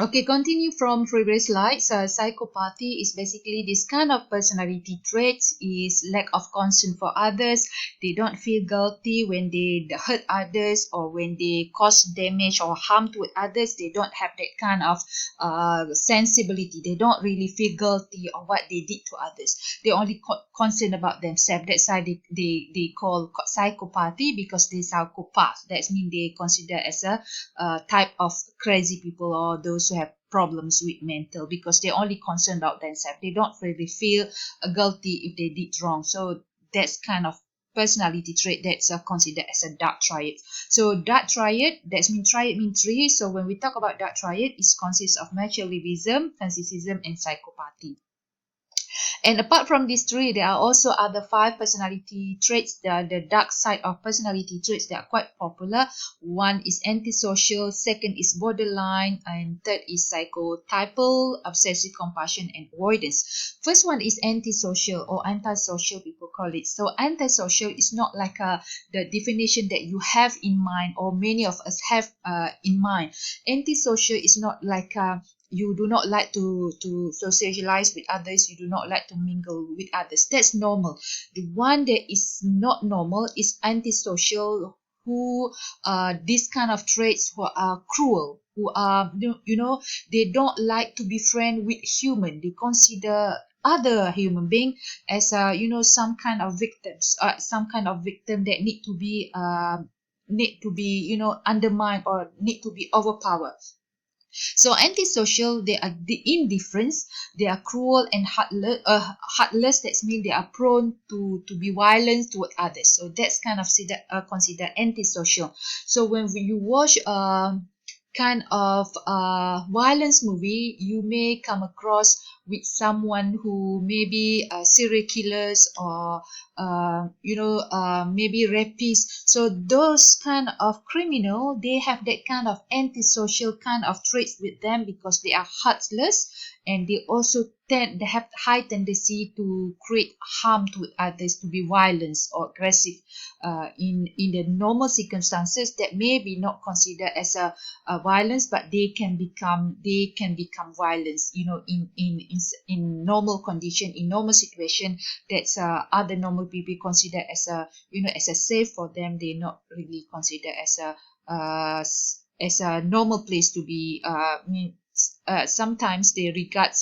Okay, continue from previous slides. Psychopathy is basically this kind of personality traits is lack of concern for others. They don't feel guilty when they hurt others or when they cause damage or harm to others. They don't have that kind of sensibility. They don't really feel guilty of what they did to others. They only concerned about themselves. That's why they call psychopathy, because they psychopath. That means they consider as a type of crazy people or those who have problems with mental, because they only concerned about themselves. They don't really feel guilty if they did wrong. So that's kind of personality trait that's considered as a dark triad. So dark triad, that's mean triad mean three. So when we talk about dark triad, it consists of materialism, narcissism, and psychopathy. And apart from these three, there are also other five personality traits, the dark side of personality traits that are quite popular. One is antisocial, second is borderline, and third is psychotypal, obsessive compulsion, and avoidance. First one is antisocial or antisocial, people call it. So antisocial is not like the definition that you have in mind or many of us have in mind. Antisocial is not like you do not like to socialize with others, you do not like to mingle with others. That's normal. The one that is not normal is antisocial, who this kind of traits, who are cruel, who are they don't like to be friend with human. They consider other human being as some kind of victims, some kind of victim that need to be undermined or need to be overpowered. So antisocial, they are the indifference, they are cruel and heartless. That means they are prone to be violent toward others. So that's kind of considered antisocial. So when you watch kind of violence movie, you may come across with someone who maybe serial killers or maybe rapists. So those kind of criminal, they have that kind of antisocial kind of traits with them, because they are heartless, and they also they have high tendency to create harm to others, to be violent or aggressive in the normal circumstances that may be not considered as a violence, but they can become violence, in normal condition, in normal situation. That's other normal people consider as a as a safe for them. They not really consider as a normal place to be. Sometimes they regard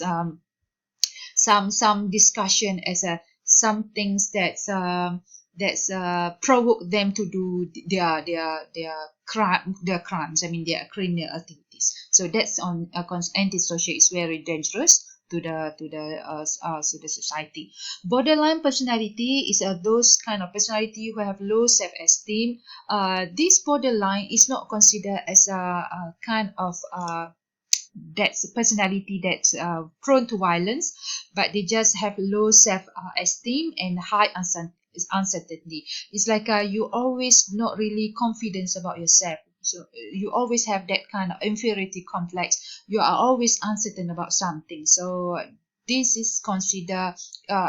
some discussion as a some things that's provoke them to do their crimes. I mean, their criminal activities. So that's on antisocial is very dangerous to the society. Borderline personality is those kind of personality who have low self-esteem. This borderline is not considered as a kind of that's a personality that's prone to violence, but they just have low self esteem and high uncertainty. It's like you always not really confident about yourself. So you always have that kind of inferiority complex. You are always uncertain about something. So this is considered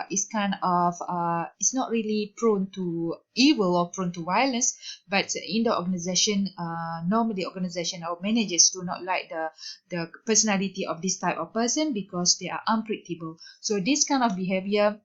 is kind of it's not really prone to evil or prone to violence, but in the organization, normally organization or managers do not like the personality of this type of person, because they are unpredictable. So this kind of behavior,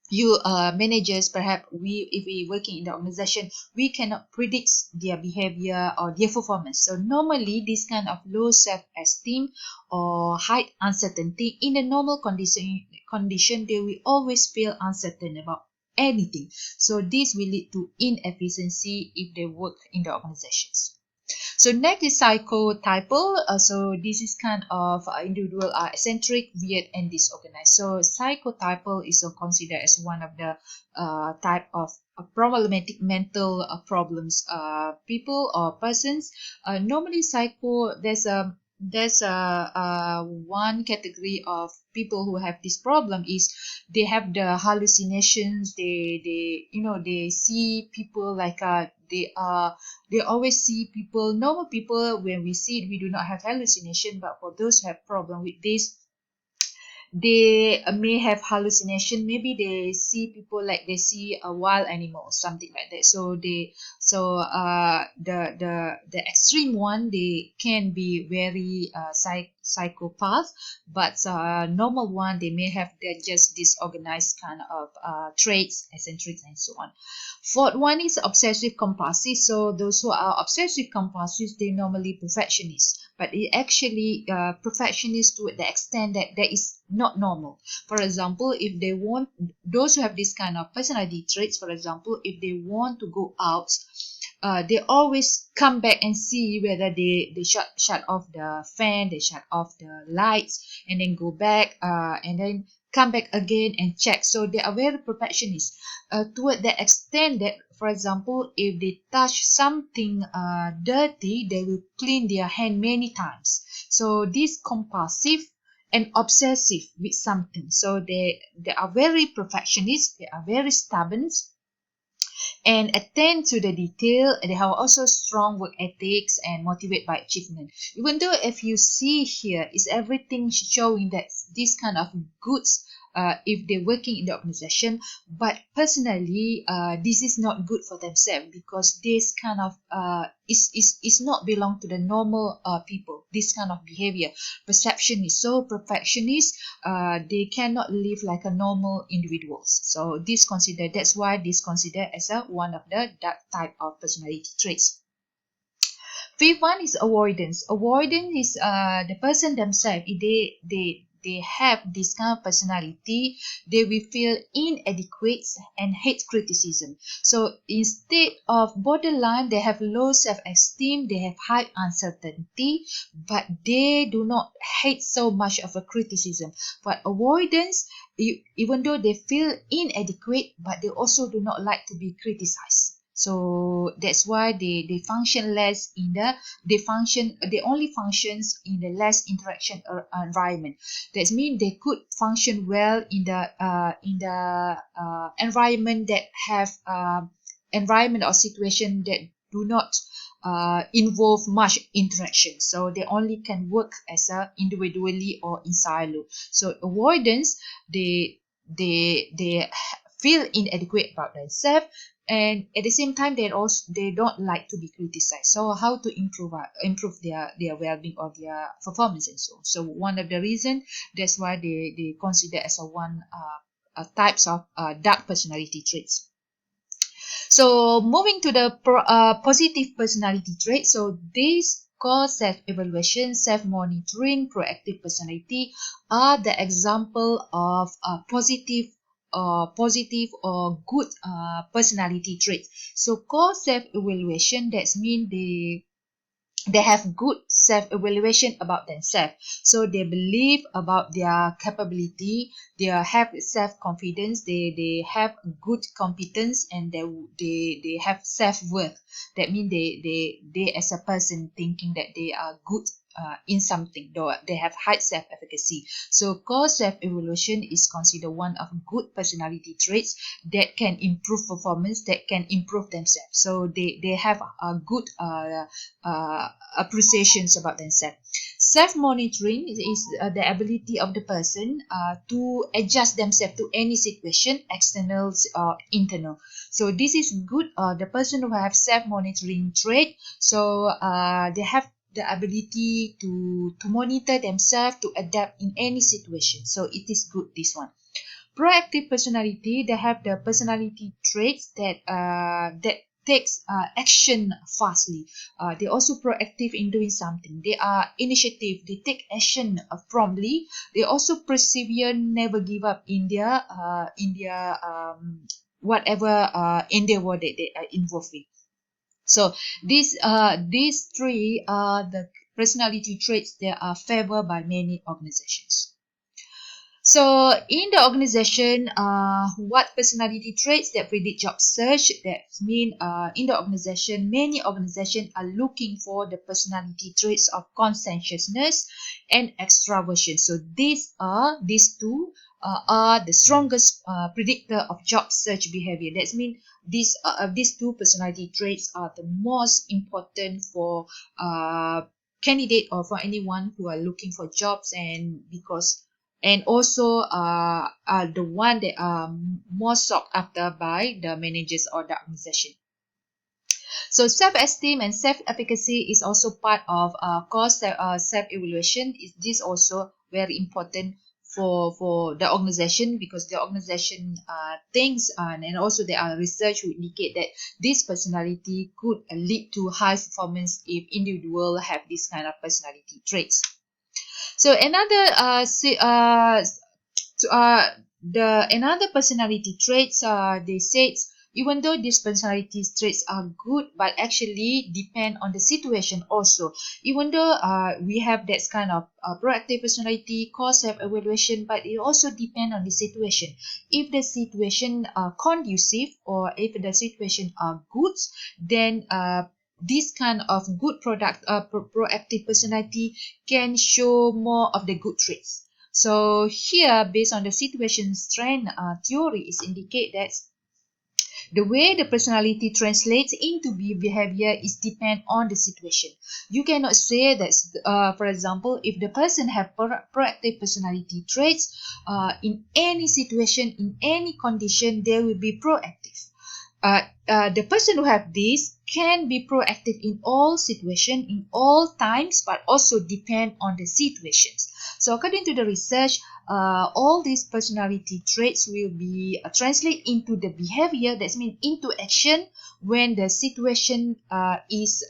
you managers, perhaps we, if we working in the organization, we cannot predict their behavior or their performance. So normally this kind of low self-esteem or high uncertainty, in a normal condition they will always feel uncertain about anything. So this will lead to inefficiency if they work in the organizations. So next is psychotypal. So this is kind of individual are eccentric, weird, and disorganized. So psychotypal is considered as one of the type of problematic mental problems people or persons. Normally, there's a one category of people who have this problem is they have the hallucinations. They see people like they always see people, normal people. When we see it, we do not have hallucination, but for those who have problem with this, They may have hallucination. Maybe they see people like they see a wild animal, something like that. The extreme one, they can be very psychopath, but normal one, they may have just disorganized kind of traits, eccentrics, and so on. Fourth one is obsessive compulsive. So those who are obsessive compulsive, they normally perfectionists, but it actually perfectionist to the extent that that is not normal. For example, if they want, those who have this kind of personality traits, for example, if they want to go out, they always come back and see whether they shut off the fan, they shut off the lights, and then go back, and then come back again and check. So they are very perfectionist, toward the extent that, for example, if they touch something dirty, they will clean their hand many times. So this compulsive and obsessive with something. So they are very perfectionist, they are very stubborn, and attend to the detail. They have also strong work ethics and motivate by achievement. Even though if you see here, is everything showing that this kind of goods, if they're working in the organization, but personally, this is not good for themselves, because this kind of is not belong to the normal people. This kind of behavior, perception is so perfectionist, they cannot live like a normal individuals. So that's why this considered as a one of the dark type of personality traits. Fifth one is avoidance. Avoidance is the person themselves. If they have this kind of personality, they will feel inadequate and hate criticism. So instead of borderline, they have low self-esteem, they have high uncertainty, but they do not hate so much of a criticism. But avoidance, even though they feel inadequate, but they also do not like to be criticized. So that's why they function less in they only functions in the less interaction environment. That means they could function well in the environment that have environment or situation that do not involve much interaction. So they only can work as a individually or in silo. So avoidance, they feel inadequate about themselves, and at the same time they don't like to be criticized. So how to improve their well-being or their performance and so on. So one of the reason, that's why they consider as a one types of dark personality traits. So moving to the positive personality traits. So these called self-evaluation, self-monitoring, proactive personality are the example of positive or good personality traits. So core self-evaluation, that's mean they have good self-evaluation about themselves. So they believe about their capability, they have self-confidence, they have good competence, and they have self-worth. That means they as a person thinking that they are good in something, though they have high self-efficacy. So core self-evaluation is considered one of good personality traits that can improve performance, that can improve themselves. So they have a good appreciations about themselves. Self-monitoring is the ability of the person to adjust themselves to any situation, external or internal. So this is good. The person who have self-monitoring trait, so they have the ability to monitor themselves, to adapt in any situation. So it is good, this one. Proactive personality, they have the personality traits that takes action fastly. They also proactive in doing something. They are initiative. They take action promptly. They also persevere, never give up in their whatever endeavor that they are involved in. So these three are the personality traits that are favored by many organizations. So in the organization, what personality traits that predict job search? That mean in the organization, many organizations are looking for the personality traits of conscientiousness and extraversion. So these two are the strongest predictor of job search behavior. That means these two personality traits are the most important for candidate or for anyone who are looking for jobs, and because and also are the one that are more sought after by the managers or the organization. So self-esteem and self-efficacy is also part of course self-evaluation. This also very important for the organization, because the organization thinks and also there are research who indicate that this personality could lead to high performance if individual have this kind of personality traits. So another personality traits, they said, even though these personality traits are good, but actually depend on the situation also. Even though we have that kind of proactive personality, cause self-evaluation, but it also depend on the situation. If the situation are conducive, or if the situation are good, then this kind of good proactive personality can show more of the good traits. So here, based on the situation strength theory, is indicate that the way the personality translates into behavior is depend on the situation. You cannot say that, for example, if the person have proactive personality traits, in any situation, in any condition, they will be proactive. The person who have this can be proactive in all situations, in all times, but also depend on the situations. So according to the research, all these personality traits will be translate into the behavior. That means into action when the situation is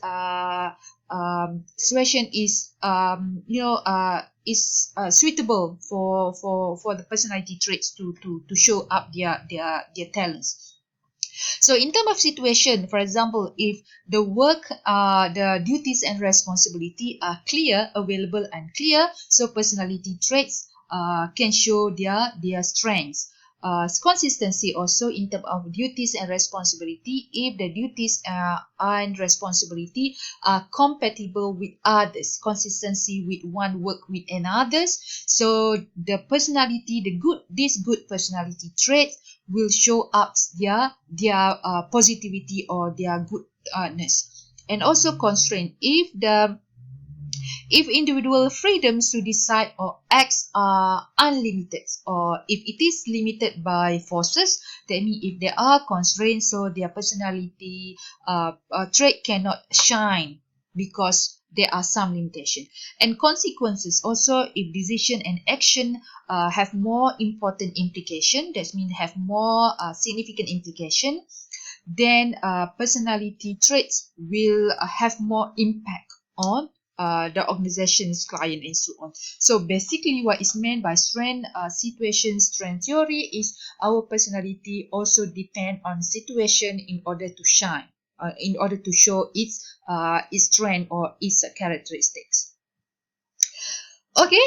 suitable for the personality traits to show up their talents. So in terms of situation, for example, if the work, the duties and responsibility are clear, available and clear, so personality traits can show their strengths. Consistency also in terms of duties and responsibility. If the duties and responsibility are compatible with others, consistency with one work with another's, so the personality, this good personality traits will show up their positivity or their goodness. And also constraint. If individual freedoms to decide or act are unlimited, or if it is limited by forces, that means if there are constraints, so their personality trait cannot shine because there are some limitation. And consequences also, if decision and action have more important implication, that means have more significant implication, then personality traits will have more impact on the organization's client and so on. So basically what is meant by strength strength theory is our personality also depend on situation in order to shine, in order to show its strength or its characteristics. Okay,